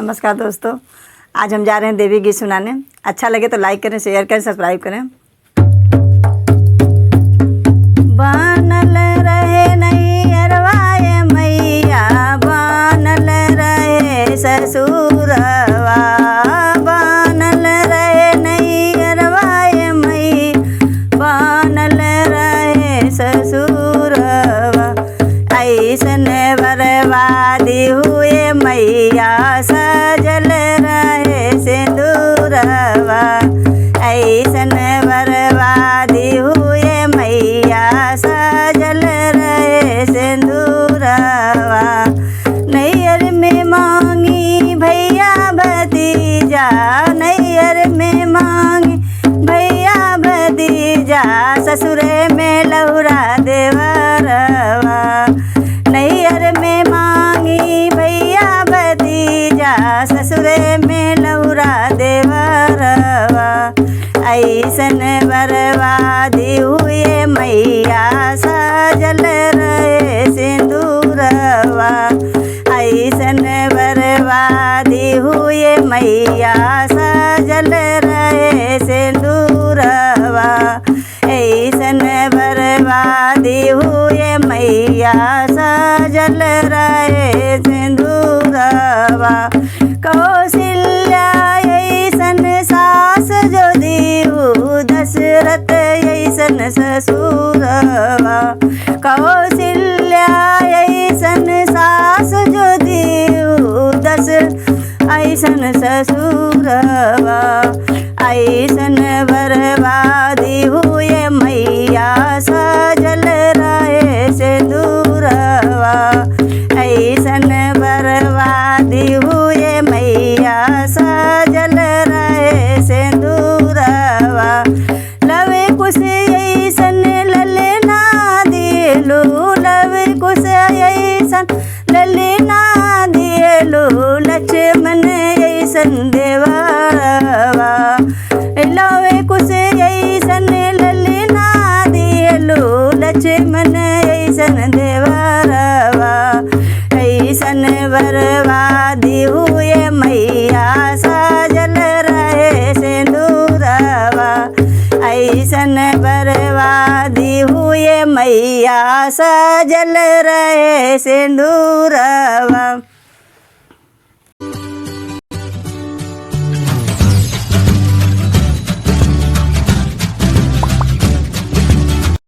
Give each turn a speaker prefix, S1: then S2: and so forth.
S1: नमस्कार दोस्तों, आज हम जा रहे हैं देवी गीत सुनाने। अच्छा लगे तो लाइक करें, शेयर करें, सब्सक्राइब करें। बनल रहे नैहरवाए मैया, बनल रहे ससुरवा, बनल रहे नैहरवाए मैया, बनल रहे ससुरवा। ऐसन बर्बादी हुए मैया, सजल रहे सिंदूरवा। ऐसन बर्बादी हुए मैया, सजल रहे सिंदूरवा। नैहर में मांगी भैया भतीजा, नैहर में मांगी भैया भतीजा, ससुर में लहुरा देवरवा। नैहर में मांगी भैया भतीजा, ससुर में लहुरा देवरवा। ऐसन बर्बादी हुए मैया, सजल रहे सिंदूरवा। ऐसन बर्बादी हुए मैया, सजल रहे सिंदूरवा। ऐसन बर्बादी हुए मैया, सजल रहे सिंदूरवा। कौशल्या ऐसन सास जो दीहू, दशरथ ऐसन ससुरवा। कौशल्या ऐसन सास जो दीहू, ऐसन ससुरवा। ऐसन बर्बादी हुए मैया, सजल रहे सिंदूरवा। ऐसन बर्बादी हुए मैया, सजल रहे सिंदूरवा। लवे कुश ऐसन ललना दिलू, लवे कुश ऐसन ललना दिलू, लक्ष्मण ऐसन देवरवा। लवे कुश ऐसन ललना दिलू, लक्ष्मण ऐसन देवरवा। ऐसन बर्बादी हुए मैया, सजल रहे सिंदूरवा। ऐसन बर्बादी हुए मैया, सजल रहे सिंदूरवा।